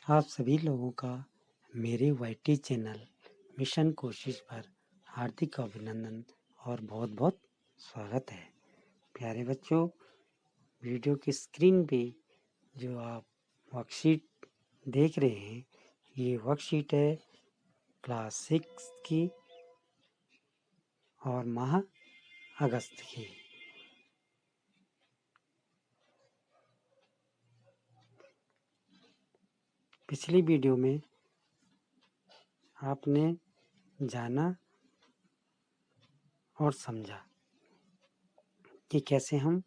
आप सभी लोगों का मेरे वाईटी चैनल मिशन कोशिश पर हार्दिक अभिनंदन और बहुत बहुत स्वागत है। प्यारे बच्चों, वीडियो की स्क्रीन पे जो आप वर्कशीट देख रहे हैं, ये वर्कशीट है क्लास 6 की और माह अगस्त की। पिछली वीडियो में आपने जाना और समझा कि कैसे हम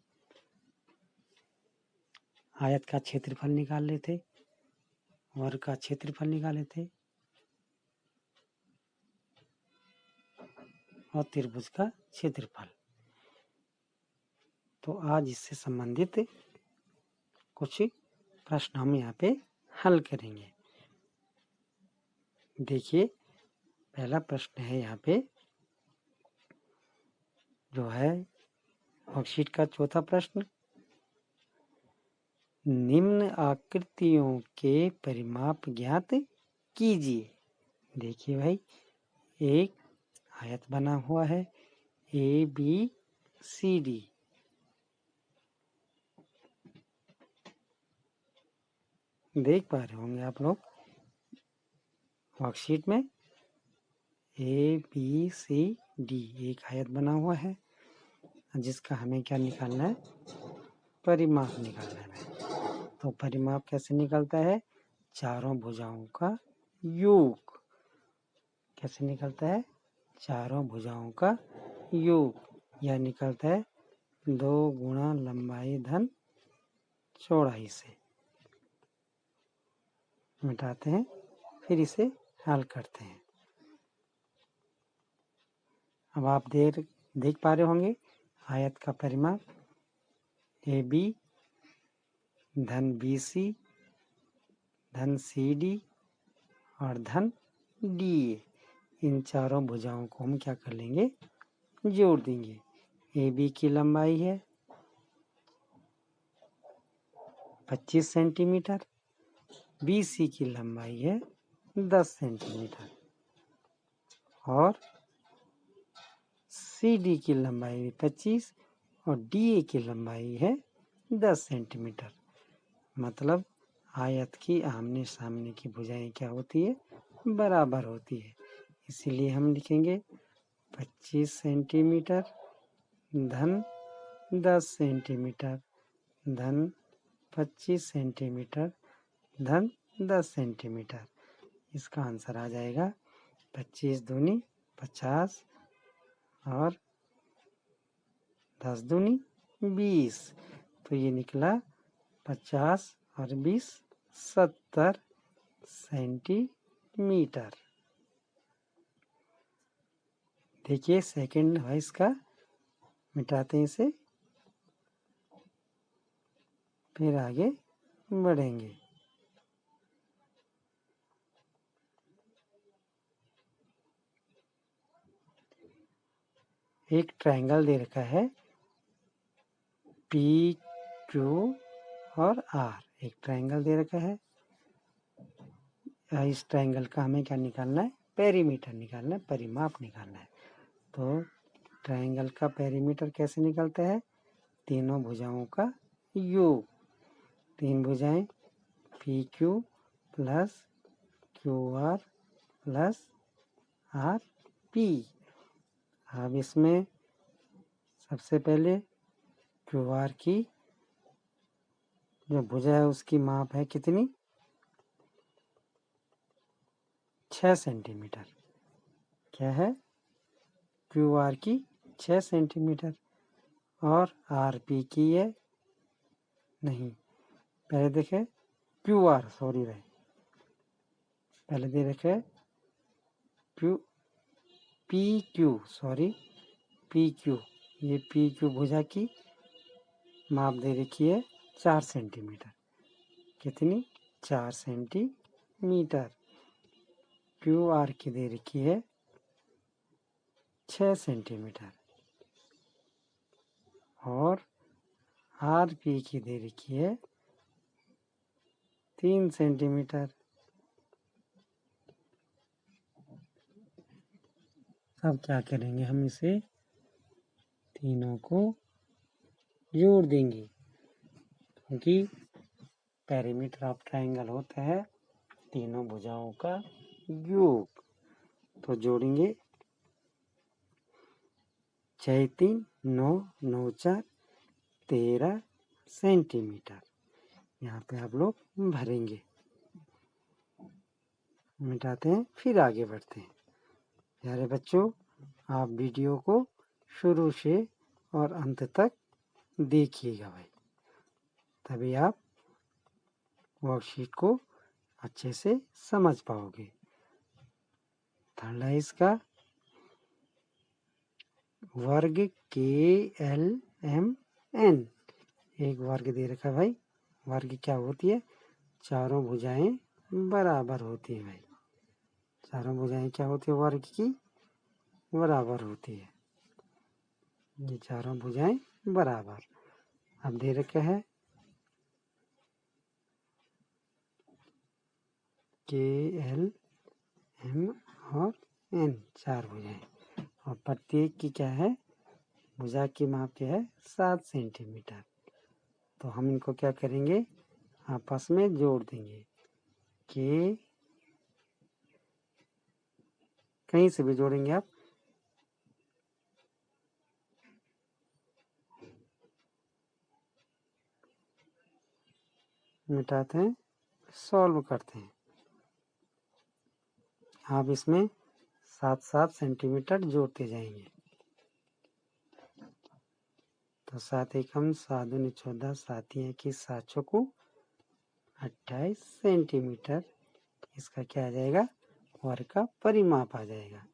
आयत का क्षेत्रफल निकाल लेते, वर्ग का क्षेत्रफल निकाले थे और त्रिभुज का क्षेत्रफल। तो आज इससे संबंधित कुछ प्रश्न हम यहाँ पे हल करेंगे। देखिए, पहला प्रश्न है यहाँ पे जो है वर्कशीट का चौथा प्रश्न, निम्न आकृतियों के परिमाप ज्ञात कीजिए। देखिए भाई, एक आयत बना हुआ है ABCD। देख पा रहे होंगे आप लोग वर्कशीट में ABCD एक आयत बना हुआ है जिसका हमें क्या निकालना है, परिमाप निकालना है। तो परिमाप कैसे निकलता है, चारों भुजाओं का योग। कैसे निकलता है, चारों भुजाओं का योग। यह निकलता है 2 गुणा लंबाई धन चौड़ाई से। मिटाते हैं, फिर इसे हल करते हैं। अब आप देख पा रहे होंगे आयत का परिमाप AB धन BC धन CD और धन DA। इन चारों भुजाओं को हम क्या कर लेंगे, जोड़ देंगे। AB की लंबाई है 25 सेंटीमीटर, BC की लंबाई है 10 सेंटीमीटर और CD की लंबाई 25 और DA की लंबाई है 10 सेंटीमीटर। मतलब आयत की आमने सामने की भुजाएं क्या होती है, बराबर होती है। इसीलिए हम लिखेंगे 25 सेंटीमीटर धन 10 सेंटीमीटर धन 25 सेंटीमीटर धन 10 सेंटीमीटर। इसका आंसर आ जाएगा 25 दूनी 50 और 10 दूनी 20। तो ये निकला 50 और 20 70 सेंटीमीटर। देखिए सेकंड है इसका, मिटाते हैं इसे, फिर आगे बढ़ेंगे। एक ट्रायंगल दे रखा है PQ और R। एक ट्रायंगल दे रखा है। इस ट्रायंगल का हमें क्या निकालना है, पेरीमीटर निकालना है, परिमाप निकालना है। तो ट्रायंगल का पेरीमीटर कैसे निकलता है, तीनों भुजाओं का योग। तीन भुजाएं PQ plus QR plus RP। अब इसमें सबसे पहले QR की जो भुजा है उसकी माप है कितनी, 6 सेंटीमीटर। क्या है, QR की 6 सेंटीमीटर और RP की है, नहीं पहले देखे QR, सॉरी भाई, पहले दे रखे PQ, सॉरी PQ। ये PQ भुजा की माप दे रखी है 4 सेंटीमीटर। कितनी, 4 सेंटीमीटर। QR की दे रखी है 6 सेंटीमीटर और RP की दे रखी है 3 सेंटीमीटर। अब क्या करेंगे, हम इसे तीनों को जोड़ देंगे, क्योंकि पेरीमीटर ऑफ ट्रायंगल होता है तीनों भुजाओं का योग। तो जोड़ेंगे 6 3 9 9 4 13 सेंटीमीटर। यहाँ पे आप लोग भरेंगे। मिटाते हैं, फिर आगे बढ़ते हैं। प्यारे बच्चों, आप वीडियो को शुरू से और अंत तक देखिएगा भाई, तभी आप वर्कशीट को अच्छे से समझ पाओगे। थर्ड है इसका वर्ग KLMN। एक वर्ग दे रखा भाई। वर्ग क्या होती है? चारों भुजाएं बराबर होती है भाई। चारों भुजाएं क्या होती है? वर्ग की बराबर होती है। ये चारों भुजाएं बराबर। अब दे रखा है KLM और N, चार भुजाएं, और प्रत्येक की क्या है? भुजा की माप क्या है? 7 सेंटीमीटर। तो हम इनको क्या करेंगे? आपस में जोड़ देंगे। के कहीं से भी जोड़ेंगे आप। मिटाते हैं, सॉल्व करते हैं। आप इसमें 7 सेंटीमीटर जोड़ते जाएंगे। तो 7 एकम 7 दूनी 14, 7 की 7 चौको 28 सेंटीमीटर। इसका क्या आ जाएगा? वर्ग का परिमाप आ जाएगा।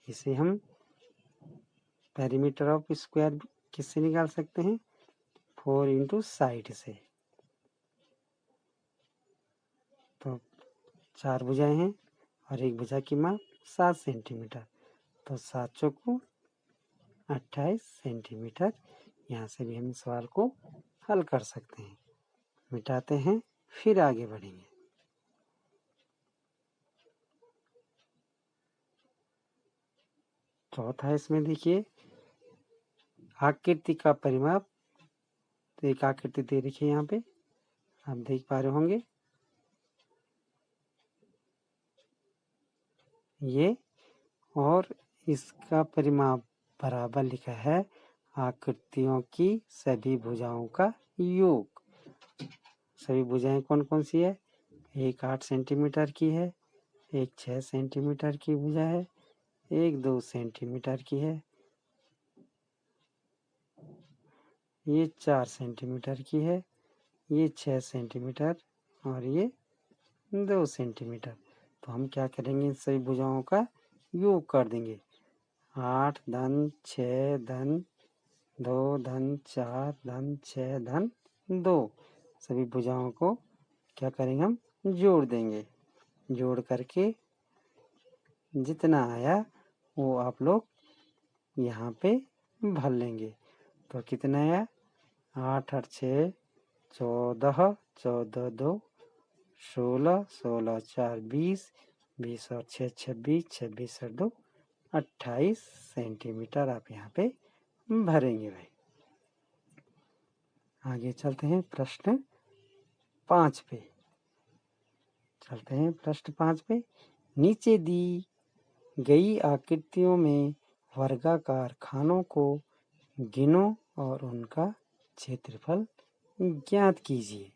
इसे हम पेरीमीटर ऑफ स्क्वायर किससे निकाल सकते हैं? 4 इंटू साइड से। तो 4 भुजाएं हैं और एक भुजा की माप 7 सेंटीमीटर। तो 7 चौको 28 सेंटीमीटर। यहाँ से भी हम सवाल को हल कर सकते हैं। मिटाते हैं, फिर आगे बढ़ेंगे। चौथा इसमें देखिए आकृति का परिमाप। तो एक आकृति दे रखी है यहाँ पे, आप देख पा रहे होंगे ये, और इसका परिमाप बराबर लिखा है आकृतियों की सभी भुजाओं का योग। सभी भुजाएं कौन कौन सी है? एक 8 सेंटीमीटर की है, एक 6 सेंटीमीटर की भुजा है, एक 2 सेंटीमीटर की है, ये 4 सेंटीमीटर की है, ये 6 सेंटीमीटर और ये 2 सेंटीमीटर। तो हम क्या करेंगे? इन सभी भुजाओं का योग कर देंगे। 8 धन 6 धन 2 धन 4 धन 6 धन 2। सभी भुजाओं को क्या करेंगे? हम जोड़ देंगे। जोड़ करके जितना आया वो आप लोग यहाँ पे भर लेंगे। तो कितना आया? 8 और 6 14, 14 2 16, 16 4 20, 20 और 6 26, 26 और 2 28 सेंटीमीटर आप यहाँ पे भरेंगे भाई। आगे चलते हैं प्रश्न 5 पे। चलते हैं प्रश्न 5 पे। नीचे दी गई आकृतियों में वर्गाकार खानों को गिनो और उनका क्षेत्रफल ज्ञात कीजिए।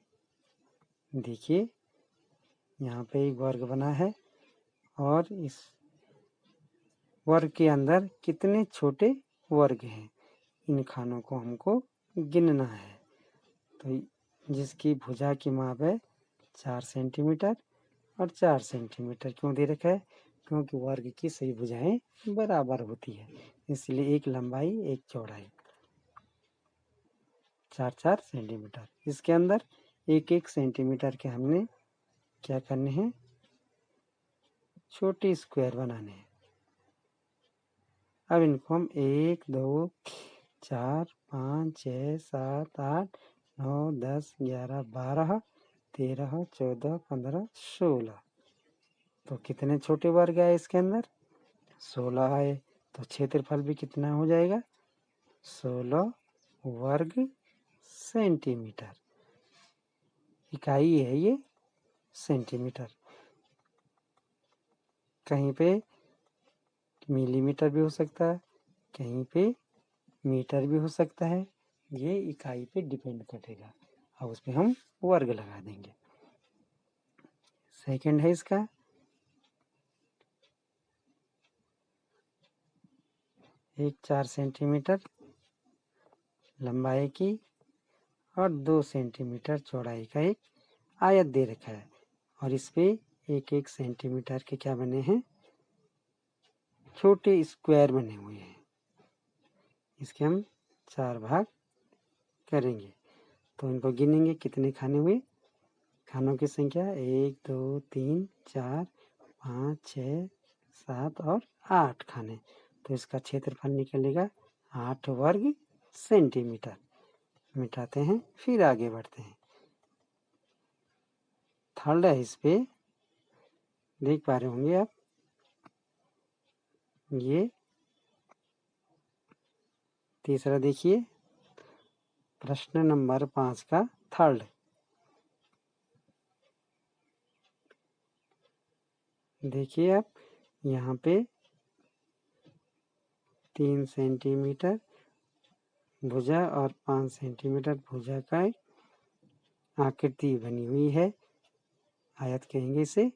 देखिए यहाँ पे एक वर्ग बना है और इस वर्ग के अंदर कितने छोटे वर्ग हैं, इन खानों को हमको गिनना है। तो जिसकी भुजा की माप है 4 सेंटीमीटर और 4 सेंटीमीटर क्यों दे रखा है? क्योंकि वर्ग की सही भुजाएं बराबर होती है, इसलिए एक लंबाई एक चौड़ाई 4 सेंटीमीटर। इसके अंदर एक एक सेंटीमीटर के हमने क्या करने हैं? छोटे स्क्वायर बनाने हैं। अब इनको हम 1 2 4 5 6 7 8 9 10 11 12 13 14 15 16। तो कितने छोटे वर्ग आए इसके अंदर? 16 आए। तो क्षेत्रफल भी कितना हो जाएगा, 16 वर्ग सेंटीमीटर। इकाई है ये सेंटीमीटर। कहीं पे मिलीमीटर भी हो सकता है, कहीं पे मीटर भी हो सकता है, ये इकाई पे डिपेंड करेगा और उस पर हम वर्ग लगा देंगे। सेकंड है इसका, एक 4 सेंटीमीटर लंबाई की और 2 सेंटीमीटर चौड़ाई का एक आयत दे रखा है और इस पे 1-1 सेंटीमीटर के क्या बने हैं, छोटे स्क्वायर बने हुए हैं। इसके हम 4 भाग करेंगे तो इनको गिनेंगे कितने खाने हुए। खानों की संख्या 1 2 3 4 5 6 7 और 8 खाने। तो इसका क्षेत्रफल निकलेगा 8 वर्ग सेंटीमीटर। मिटाते हैं फिर आगे बढ़ते हैं। थर्ड है, इस पे देख पा रहे होंगे आप, ये तीसरा देखिए, प्रश्न नंबर 5 का थर्ड। देखिए आप यहाँ पे 3 सेंटीमीटर भुजा और 5 सेंटीमीटर भुजा का आकृति बनी हुई है, आयत कहेंगे इसे,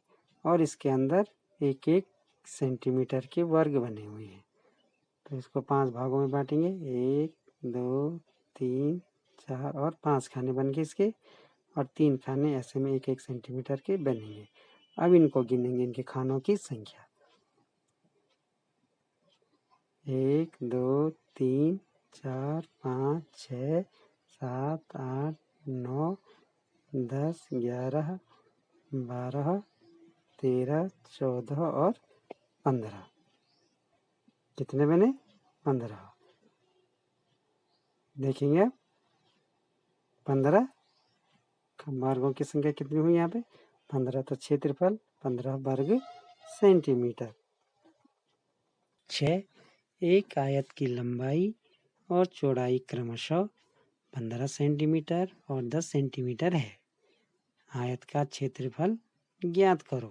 और इसके अंदर 1-1 सेंटीमीटर के वर्ग बने हुए हैं। तो इसको 5 भागों में बांटेंगे, 1 2 3 4 और 5 खाने बन गए इसके, और 3 खाने ऐसे में 1-1 सेंटीमीटर के बनेंगे। अब इनको गिनेंगे, इनके खानों की संख्या 1 2 3 4 5 6 7 8 9 10 11 12 13 14 और 15। कितने बने, 15। देखेंगे आप 15 वर्गों की संख्या कितनी हुई यहाँ पे, 15। तो क्षेत्रफल 15 वर्ग सेंटीमीटर। 6, एक आयत की लंबाई और चौड़ाई क्रमशः 15 सेंटीमीटर और 10 सेंटीमीटर है। आयत का क्षेत्रफल ज्ञात करो।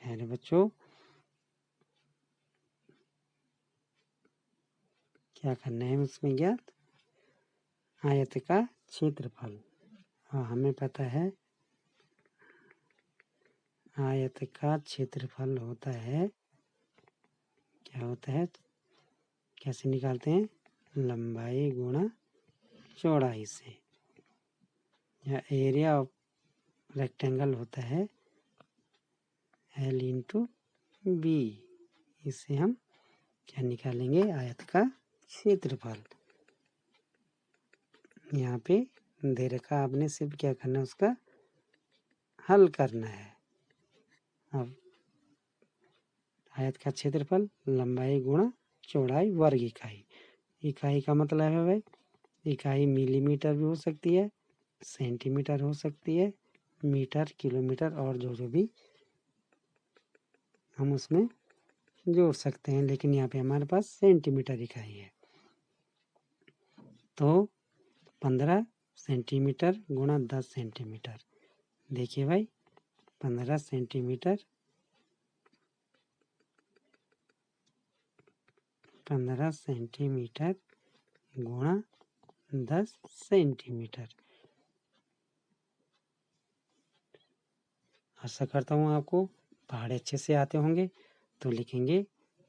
प्यारे बच्चों, क्या करना है उसमें ज्ञात, आयत का क्षेत्रफल। हाँ, हमें पता है आयत का क्षेत्रफल होता है, क्या होता है, कैसे निकालते हैं, लंबाई गुणा चौड़ाई से, या एरिया ऑफ रेक्टेंगल होता है L इंटू बी। इससे हम क्या निकालेंगे, आयत का क्षेत्रफल। यहाँ पे दे रखा, आपने सिर्फ क्या करना है, उसका हल करना है। अब आयत का क्षेत्रफल लंबाई गुणा चौड़ाई वर्ग इकाई। इकाई का मतलब है भाई, इकाई मिलीमीटर भी हो सकती है, सेंटीमीटर हो सकती है, मीटर, किलोमीटर और जो भी हम उसमें जोड़ सकते हैं, लेकिन यहाँ पे हमारे पास सेंटीमीटर इकाई है। तो 15 सेंटीमीटर गुणा 10 सेंटीमीटर। देखिए भाई 15 सेंटीमीटर 15 सेंटीमीटर गुणा 10 सेंटीमीटर। आशा करता हूँ आपको पहाड़े अच्छे से आते होंगे। तो लिखेंगे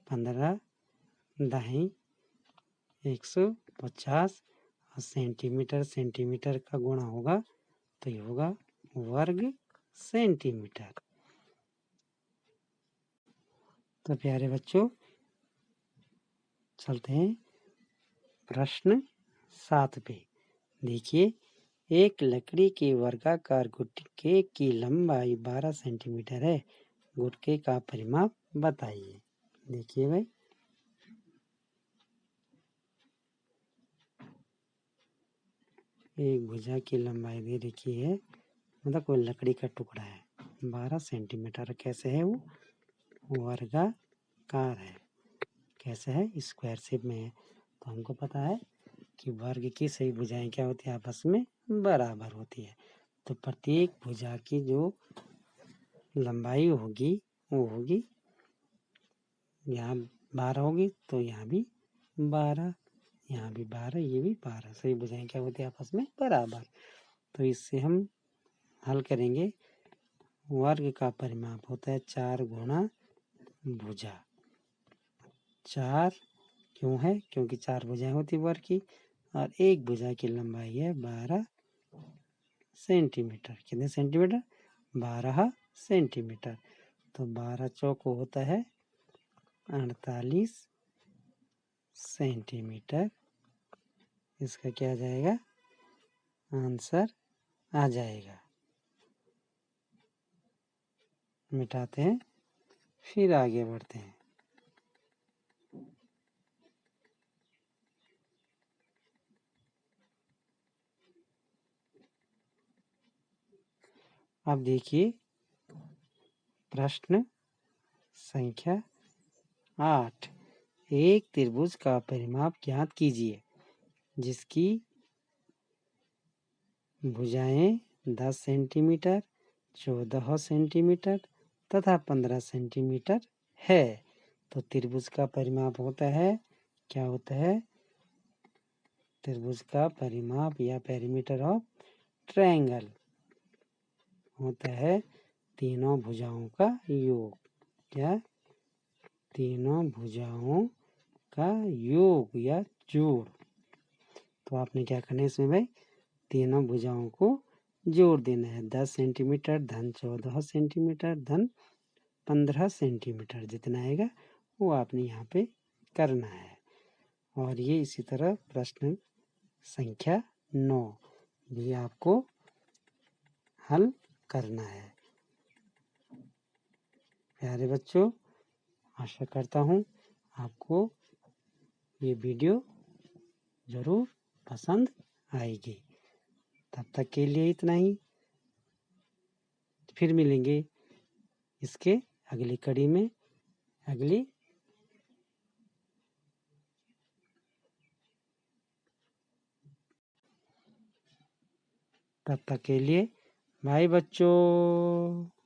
15 दही 150 और सेंटीमीटर, सेंटीमीटर का गुणा होगा तो ये होगा वर्ग सेंटीमीटर। तो प्यारे बच्चों, चलते हैं प्रश्न 7 पे। देखिए, एक लकड़ी के वर्गाकार गुटके की लंबाई 12 सेंटीमीटर है, गुटके का परिमाप बताइए। देखिए भाई, एक भुजा की लंबाई दे रखी है, मतलब कोई लकड़ी का टुकड़ा है, 12 सेंटीमीटर। कैसे है वो, वर्गाकार वर्गाकार है। कैसे है? स्क्वायर शेप में है। तो हमको पता है कि वर्ग की सही भुजाएं क्या होती है? आपस में बराबर होती है। तो प्रत्येक भुजा की जो लंबाई होगी वो होगी, यहाँ 12 होगी तो यहाँ भी 12, यहाँ भी 12, ये भी 12। सही भुजाएं क्या होती है? आपस में बराबर। तो इससे हम हल करेंगे। वर्ग का परिमाप होता है 4 गुणा भुजा। 4 क्यों है? क्योंकि 4 भुजाएं होती वर्ग की, और एक भुजा की लंबाई है 12 सेंटीमीटर। कितने सेंटीमीटर? 12 सेंटीमीटर। तो 12 चौको होता है 48 सेंटीमीटर। इसका क्या आ जाएगा? आंसर आ जाएगा। मिटाते हैं, फिर आगे बढ़ते हैं। अब देखिए प्रश्न संख्या 8। एक त्रिभुज का परिमाप ज्ञात कीजिए जिसकी भुजाएं 10 सेंटीमीटर, 14 सेंटीमीटर तथा 15 सेंटीमीटर है। तो त्रिभुज का परिमाप होता है, क्या होता है? त्रिभुज का परिमाप या पेरीमीटर ऑफ ट्रायंगल होता है तीनों भुजाओं का योग। क्या? तीनों भुजाओं का योग या जोड़। तो आपने क्या करना है इसमें भाई? तीनों भुजाओं को जोड़ देना है। 10 सेंटीमीटर धन 14 सेंटीमीटर धन 15 सेंटीमीटर जितना आएगा वो आपने यहाँ पे करना है। और ये इसी तरह प्रश्न संख्या 9 भी आपको हल करना है। प्यारे बच्चों, आशा करता हूँ आपको ये वीडियो ज़रूर पसंद आएगी। तब तक के लिए इतना ही। फिर मिलेंगे इसके अगली कड़ी में, अगली तब तक के लिए बाय बच्चों।